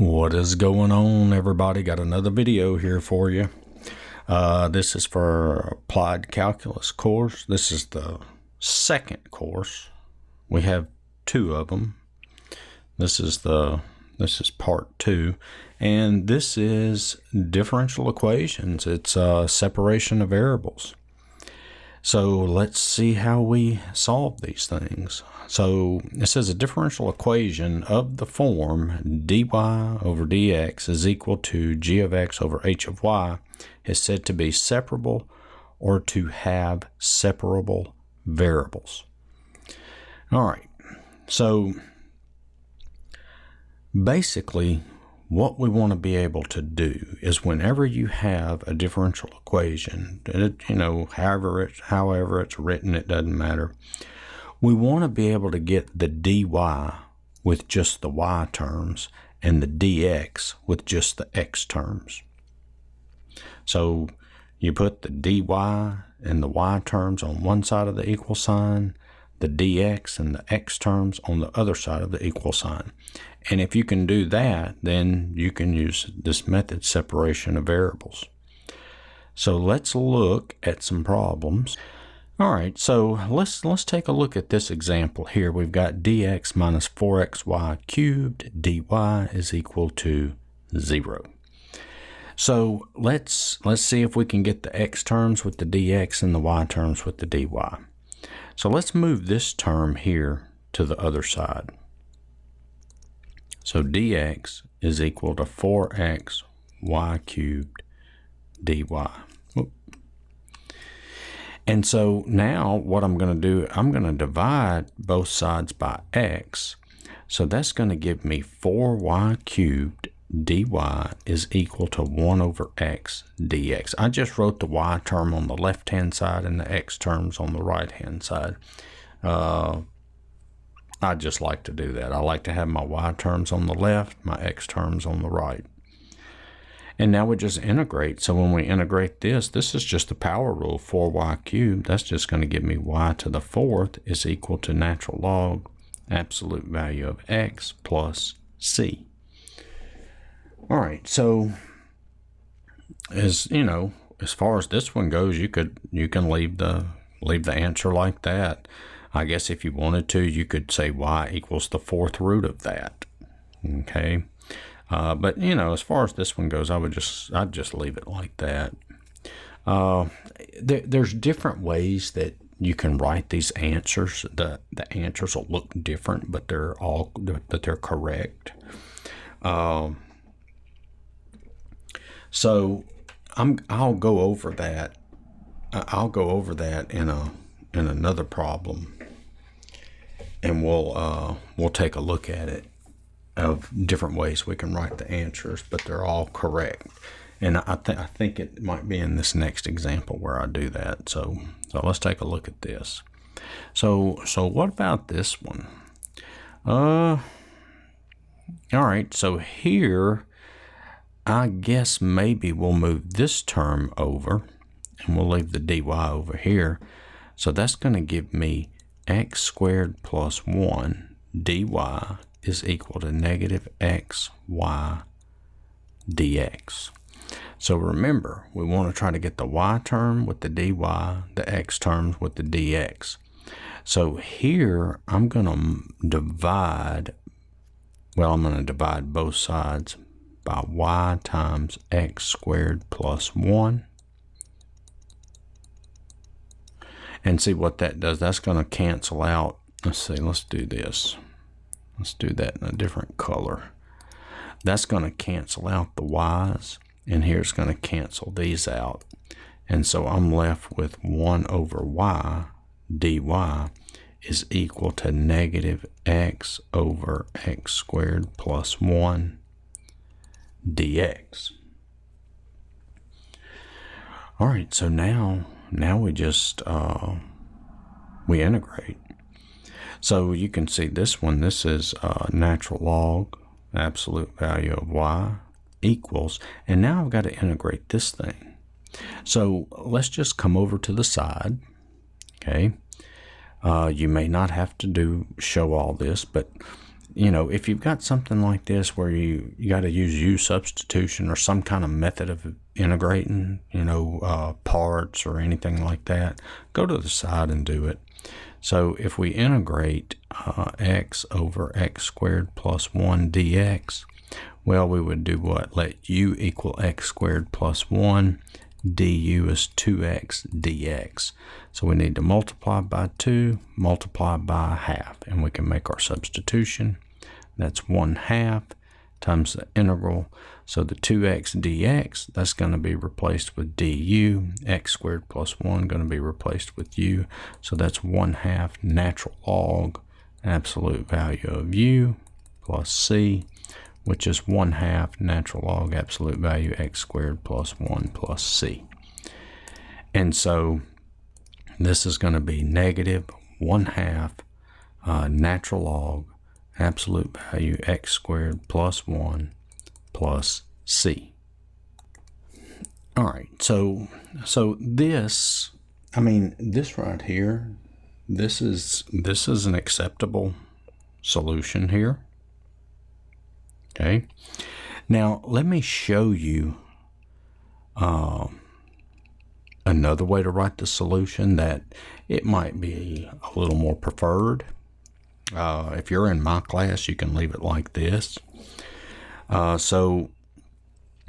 What is going on, everybody? Got another video here for you. This is for Applied Calculus course. This is the second course. We have two of them. This is part 2, and this is differential equations. It's separation of variables. So let's see how we solve these things. So it says a differential equation of the form dy over dx is equal to g of x over h of y is said to be separable or to have separable variables. All right, so basically what we want to be able to do is whenever you have a differential equation, however it's written, it doesn't matter. We want to be able to get the dy with just the y terms and the dx with just the x terms. So you put the dy and the y terms on one side of the equal sign, the dx and the x terms on the other side of the equal sign. And if you can do that, then you can use this method, separation of variables. So let's look at some problems. All right, so let's take a look at this example here. We've got dx minus 4xy cubed dy is equal to 0. So let's see if we can get the x terms with the dx and the y terms with the dy. So let's move this term here to the other side. So dx is equal to 4x y cubed dy. Whoop. And so now what I'm going to do, I'm going to divide both sides by x. So that's going to give me 4y cubed dy is equal to 1 over x dx. I just wrote the y term on the left-hand side and the x terms on the right-hand side. I just like to do that. I like to have my y terms on the left, my x terms on the right. And now we just integrate. So when we integrate this is just the power rule, 4y cubed. That's just going to give me y to the 4th is equal to natural log absolute value of x plus c. All right, so as far as this one goes, you can leave the answer like that. I guess if you wanted to, you could say y equals the 4th root of that. Okay, but as far as this one goes, I'd just leave it like that. There's different ways that you can write these answers. The answers will look different, but they're correct. So I'll go over that. I'll go over that in another problem, and we'll take a look at it of different ways we can write the answers, but they're all correct. And I think it might be in this next example where I do that. So let's take a look at this. So what about this one? All right. So here, I guess maybe we'll move this term over and we'll leave the dy over here. So that's going to give me x squared plus 1 dy is equal to negative xy dx. So remember, we want to try to get the y term with the dy, the x terms with the dx. So here I'm going to divide both sides by y times x squared plus 1. And see what that does. That's going to cancel out. Let's see, let's do this. Let's do that in a different color. That's going to cancel out the y's, and here's going to cancel these out. And so I'm left with 1 over y dy is equal to negative x over x squared plus 1 dx. All right, so now we just we integrate. So you can see this one. This is natural log absolute value of y equals, and now I've got to integrate this thing. So let's just come over to the side. Okay, you may not have to show all this, but if you've got something like this where you got to use U substitution or some kind of method of integrating, parts or anything like that, go to the side and do it. So if we integrate x over x squared plus 1 dx, well, we would do what? Let u equal x squared plus 1. du is 2x dx. So we need to multiply by 2, multiply by half, and we can make our substitution. That's 1/2 times the integral. So the 2x dx, that's going to be replaced with du. X squared plus 1 going to be replaced with u. So that's 1/2 natural log absolute value of u plus c, which is 1/2 natural log absolute value x squared plus 1 plus c. And so this is going to be negative 1/2 natural log absolute value x squared plus 1 plus c. All right, so this, this right here, this is an acceptable solution here. Okay, now let me show you another way to write the solution that it might be a little more preferred. If you're in my class, you can leave it like this. So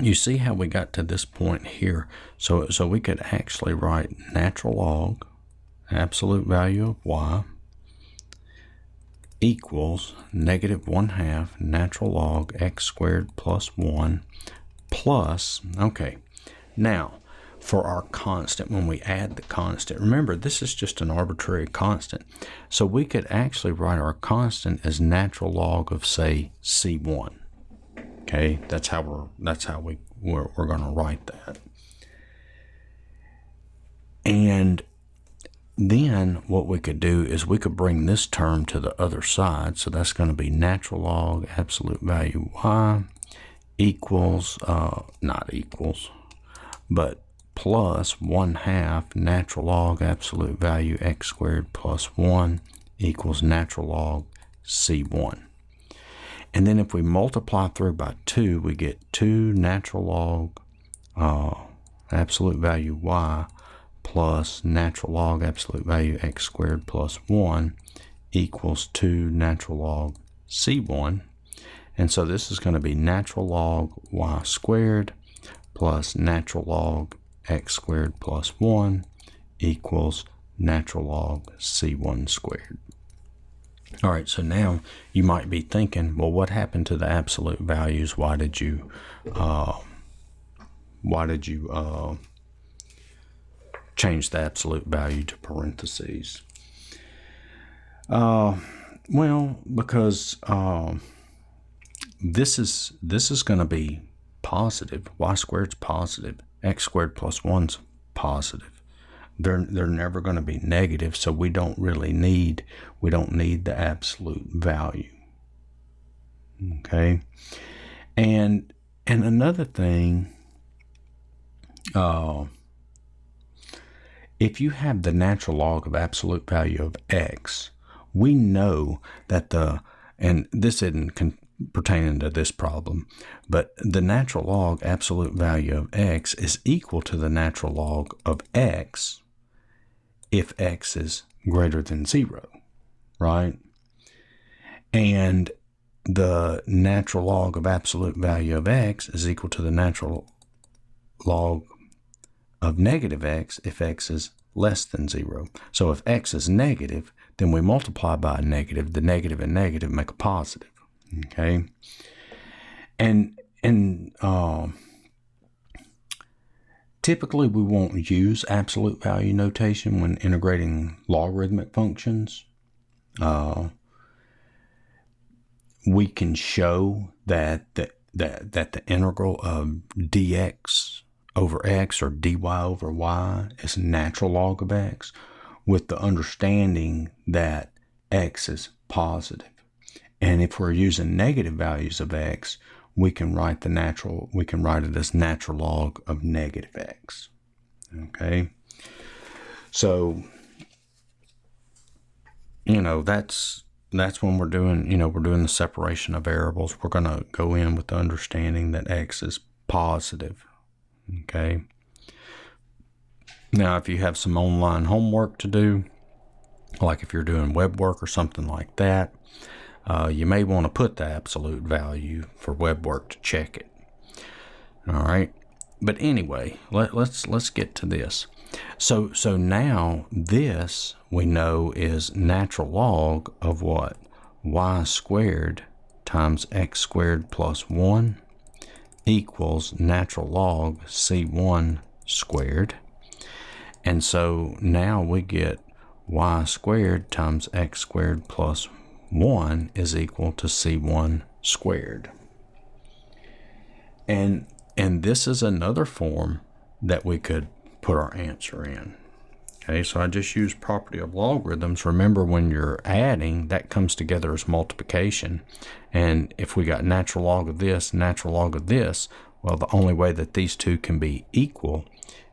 you see how we got to this point here. So we could actually write natural log absolute value of y equals negative 1/2 natural log x squared plus 1 plus, okay, now for our constant, when we add the constant, remember this is just an arbitrary constant, so we could actually write our constant as natural log of, say, c1. Okay, that's how we're going to write that. And then what we could do is we could bring this term to the other side. So that's going to be natural log absolute value y equals, not equals, but plus 1/2 natural log absolute value x squared plus 1 equals natural log c1. And then if we multiply through by 2, we get 2 natural log absolute value y plus natural log absolute value x squared plus 1 equals 2 natural log c1. And so this is going to be natural log y squared plus natural log x squared plus 1 equals natural log c1 squared. All right, so now you might be thinking, well, what happened to the absolute values? Why did you change the absolute value to parentheses? Well, because this is going to be positive. Y squared's positive. X squared plus 1's positive. They're never going to be negative, so we don't need the absolute value. Okay, and another thing, if you have the natural log of absolute value of x, we know that and this isn't pertaining to this problem, but the natural log absolute value of x is equal to the natural log of x if x is greater than 0, right? And the natural log of absolute value of x is equal to the natural log of negative x if x is less than 0. So if x is negative, then we multiply by a negative. The negative and negative make a positive. Okay, and typically we won't use absolute value notation when integrating logarithmic functions. We can show that the integral of dx over x or dy over y is natural log of x, with the understanding that x is positive. And if we're using negative values of x, we can write it as natural log of negative x. Okay, so that's that's when we're doing, we're doing the separation of variables. We're going to go in with the understanding that x is positive. Okay. Now, if you have some online homework to do, like if you're doing web work or something like that, you may want to put the absolute value for web work to check it. All right. But anyway, let's get to this. So now this we know is natural log of what? Y squared times x squared plus 1 equals natural log C1 squared. And so now we get y squared times x squared plus 1 is equal to C1 squared. And this is another form that we could put our answer in. Okay, so I just use property of logarithms. Remember, when you're adding, that comes together as multiplication. And if we got natural log of this, natural log of this, well, the only way that these two can be equal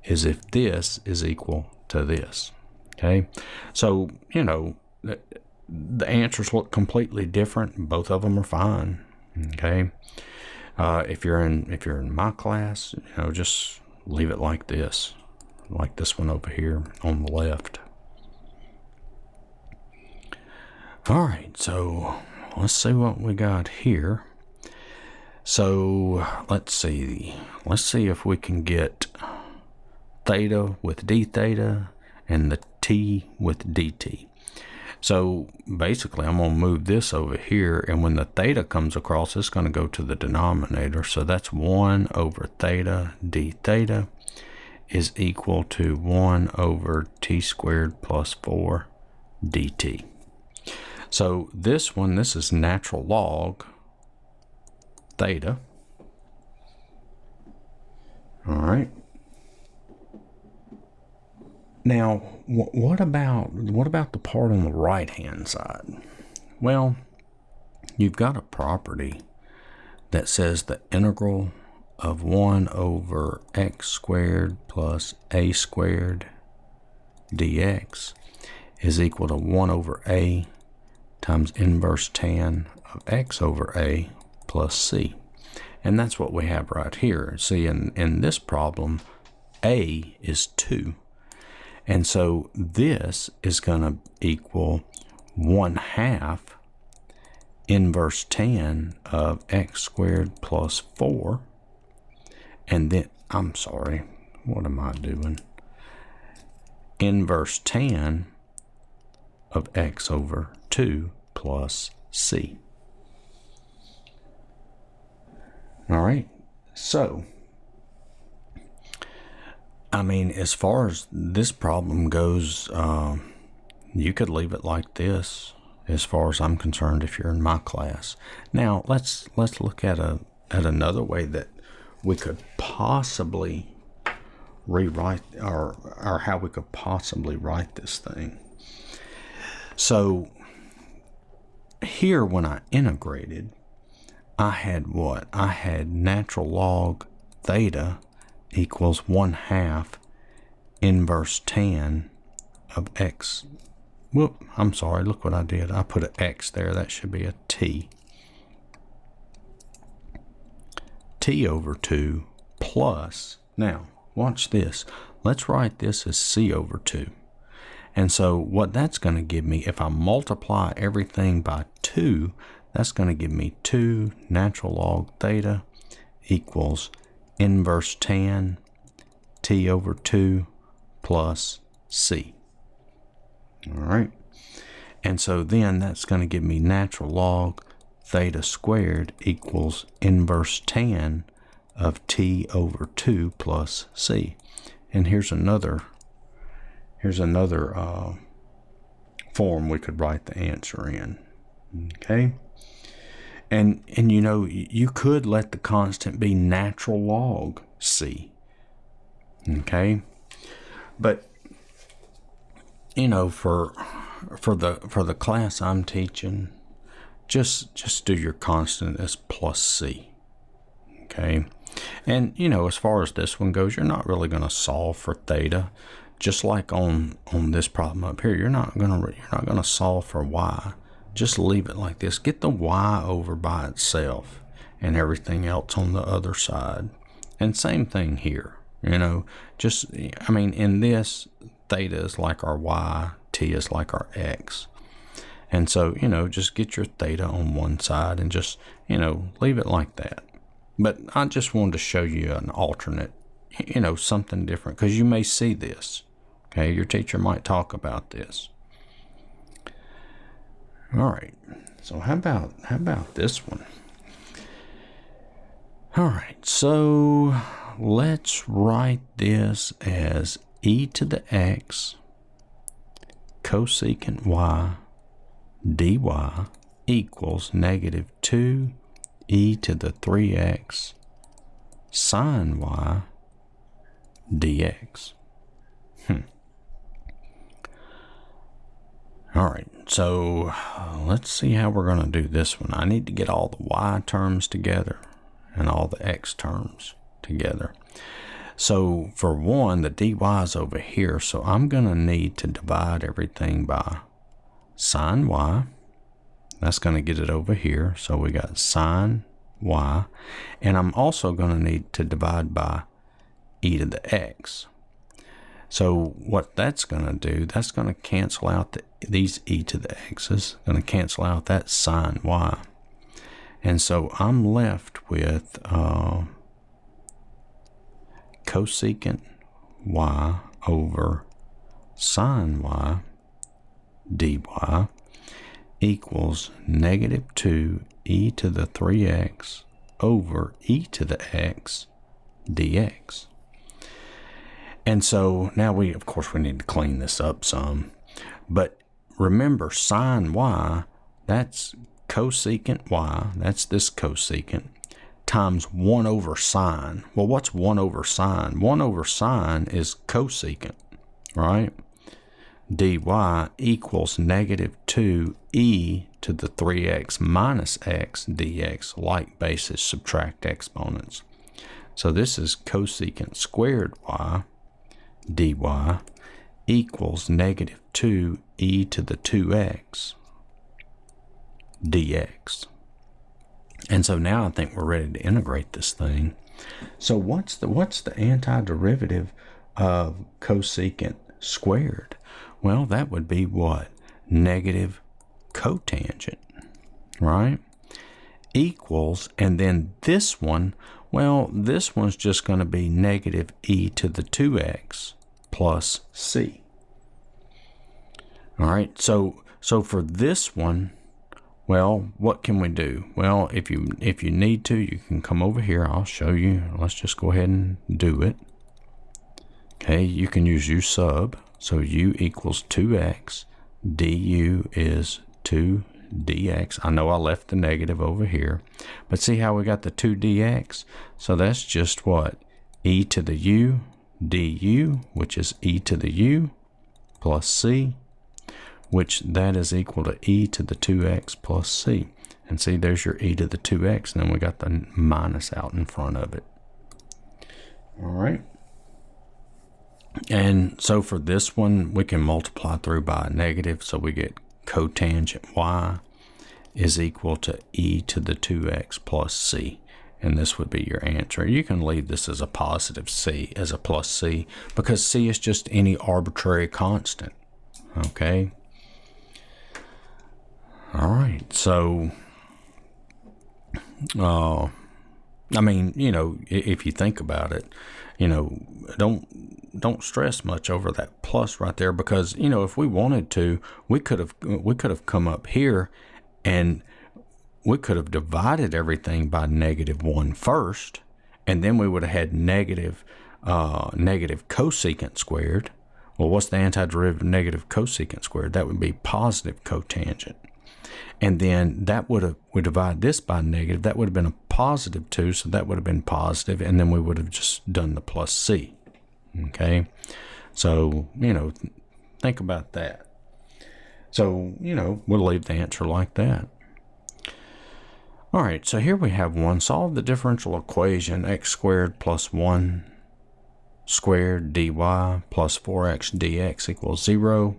is if this is equal to this. Okay, so, the answers look completely different. Both of them are fine. Okay, if you're in my class, just leave it like this one over here on the left. All right, so let's see what we got here. So let's see if we can get theta with d theta and the t with dt. So basically, I'm going to move this over here, and when the theta comes across, it's going to go to the denominator. So that's 1 over theta d theta is equal to 1 over t squared plus 4 dt. So this is natural log theta. All right. Now, what about the part on the right-hand side? Well, you've got a property that says the integral of 1 over x squared plus a squared dx is equal to 1 over a times inverse tan of x over a plus c. And that's what we have right here. See, in this problem, a is 2. And so this is going to equal 1/2 inverse tan of x squared plus 4. And then, I'm sorry, what am I doing? Inverse tan of x over 2 plus c. All right, so I mean, as far as this problem goes, you could leave it like this, as far as I'm concerned, if you're in my class. Now, let's look at another way that we could possibly rewrite, or how we could possibly write this thing. So here, when I integrated, I had what? I had natural log theta equals 1/2 inverse tan of x. Whoop, I'm sorry, look what I did. I put an x there. That should be a t. T over 2 plus, now, watch this. Let's write this as c over 2. And so what that's going to give me, if I multiply everything by 2, that's going to give me 2 natural log theta equals inverse tan t over 2 plus c. All right. And so then that's going to give me natural log theta squared equals inverse tan of t over 2 plus c. And here's another form we could write the answer in. Okay. And you could let the constant be natural log c. Okay. But for the class I'm teaching, just do your constant as plus c. Okay. And as far as this one goes, you're not really going to solve for theta. Just like on this problem up here, you're not gonna solve for y. just leave it like this. Get the y over by itself and everything else on the other side. And same thing here, just, in this, theta is like our y, t is like our x. And so, just get your theta on one side and just, leave it like that. But I just wanted to show you an alternate, something different, because you may see this. Okay, your teacher might talk about this. All right, so how about this one? All right, so let's write this as e to the x cosecant y dy equals negative 2 e to the 3x sine y dx. All right, so let's see how we're going to do this one. I need to get all the y terms together and all the x terms together. So for one, the dy is over here, so I'm going to need to divide everything by sine y. That's going to get it over here. So we got sine y. And I'm also going to need to divide by e to the x. So what that's going to do, that's going to cancel out these e to the x's. Going to cancel out that sine y. And so I'm left with cosecant y over sine y dy equals negative 2 e to the 3x over e to the x dx. And so now of course we need to clean this up some. But remember, sine y, that's cosecant y, that's this cosecant, times 1 over sine. Well, what's 1 over sine? 1 over sine is cosecant, right? dy equals negative 2 e to the 3x minus x dx, like basis, subtract exponents. So this is cosecant squared y dy equals negative 2 e to the 2x dx. And so now I think we're ready to integrate this thing. So what's the antiderivative of cosecant squared? Well, that would be what? Negative cotangent, right? Equals, and then this one, well, this one's just going to be negative e to the 2x plus c. All right, so for this one, well, what can we do? Well, if you need to, you can come over here. I'll show you. Let's just go ahead and do it. Okay, you can use u sub. So u equals 2x. du is 2 dx. I know I left the negative over here. But see how we got the 2 dx? So that's just what? E to the u du, which is e to the u plus c, which that is equal to e to the 2x plus c. And see, there's your e to the 2x, and then we got the minus out in front of it. All right. And so for this one, we can multiply through by a negative, so we get cotangent y is equal to e to the 2x plus c. And this would be your answer. You can leave this as a positive c, as a plus c, because c is just any arbitrary constant. Okay? All right, so, I mean, if you think about it, don't stress much over that plus right there, because, if we wanted to, we could have come up here and we could have divided everything by -1 first, and then we would have had negative cosecant squared. Well, what's the antiderivative of negative cosecant squared? That would be positive cotangent. And then we divide this by negative, that would have been a positive 2, so that would have been positive, and then we would have just done the plus c. Okay? So, think about that. So, we'll leave the answer like that. All right, so here we have one. Solve the differential equation x squared plus 1 squared dy plus 4x dx equals 0.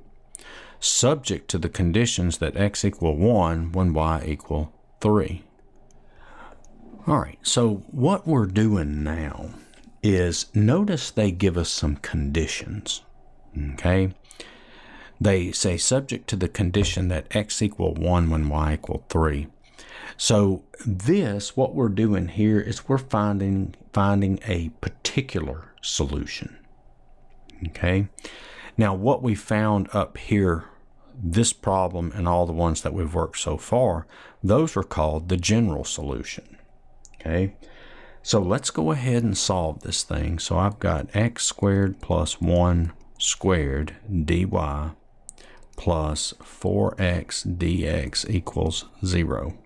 subject to the conditions that x equal 1 when y equal 3. All right, so what we're doing now is, notice they give us some conditions, okay? They say subject to the condition that x equal 1 when y equal 3. So this, what we're doing here is we're finding a particular solution, okay? Now what we found up here, this problem and all the ones that we've worked so far, those are called the general solution, okay? So let's go ahead and solve this thing. So I've got x squared plus 1 squared dy plus 4x dx equals 0.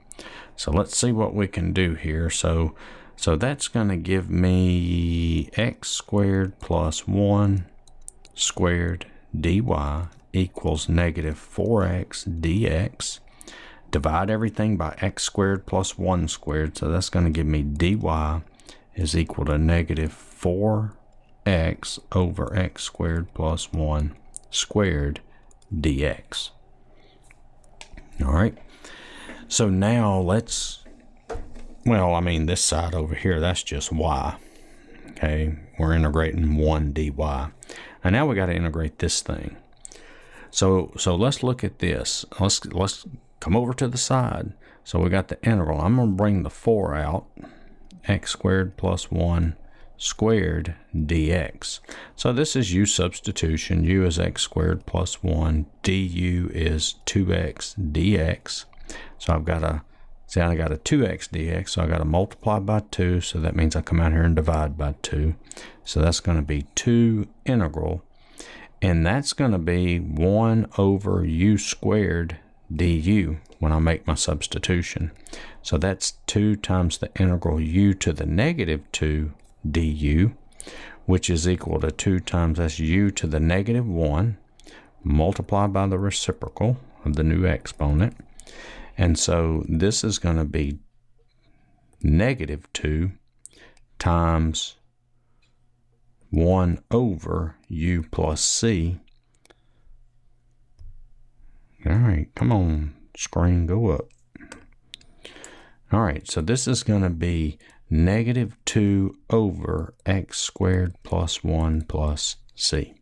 So let's see what we can do here. So that's going to give me x squared plus 1 squared dy equals negative 4x dx. Divide everything by x squared plus 1 squared. So that's going to give me dy is equal to negative 4x over x squared plus 1 squared dx. All right. So now let's, well, I mean, this side over here, that's just y. Okay. We're integrating 1 dy. And now we got to integrate this thing. So let's look at this. Let's come over to the side. So we got the integral. I'm going to bring the 4 out. X squared plus 1 squared dx. So this is u substitution. U is x squared plus 1. Du is 2x dx. So I've got a, see, I got a 2x dx. So I got to multiply by 2. So that means I come out here and divide by 2. So that's going to be 2 integral. And that's going to be 1 over u squared du when I make my substitution. So that's 2 times the integral u to the negative 2 du, which is equal to 2 times that's u to the negative 1 multiplied by the reciprocal of the new exponent. And so this is going to be negative 2 times 1 over u plus c. All right, come on, screen, go up. All right, so this is going to be negative 2 over x squared plus 1 plus c.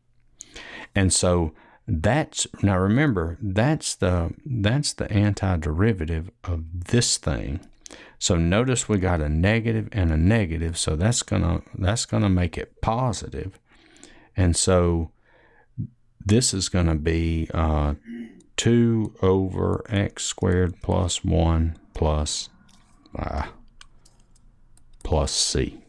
And so that's, now remember, that's the antiderivative of this thing. So notice we got a negative and a negative, so that's gonna make it positive. And so this is going to be 2 over x squared plus 1 plus c.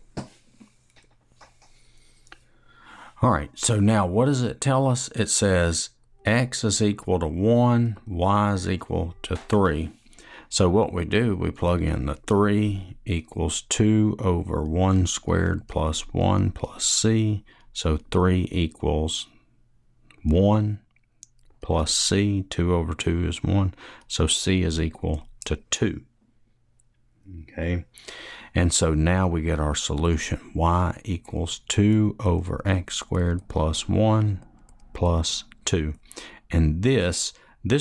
All right, so now what does it tell us? It says x is equal to 1, y is equal to 3. So what we do, we plug in the 3 equals 2 over 1 squared plus 1 plus c. So 3 equals 1 plus c. 2 over 2 is 1. So c is equal to 2. Okay. And so now we get our solution. Y equals 2 over x squared plus 1 plus 2. And this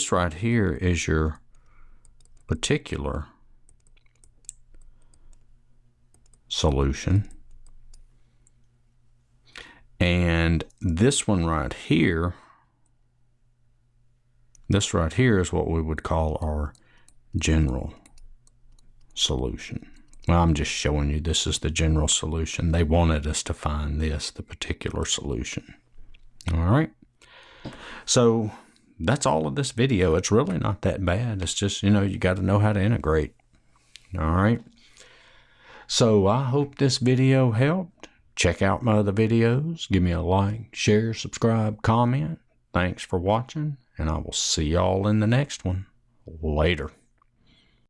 right here is your particular solution. And this one right here, this right here is what we would call our general solution. Well, I'm just showing you this is the general solution. They wanted us to find this, the particular solution. All right. So that's all of this video. It's really not that bad. It's just, you got to know how to integrate. All right. So I hope this video helped. Check out my other videos. Give me a like, share, subscribe, comment. Thanks for watching, and I will see y'all in the next one. Later.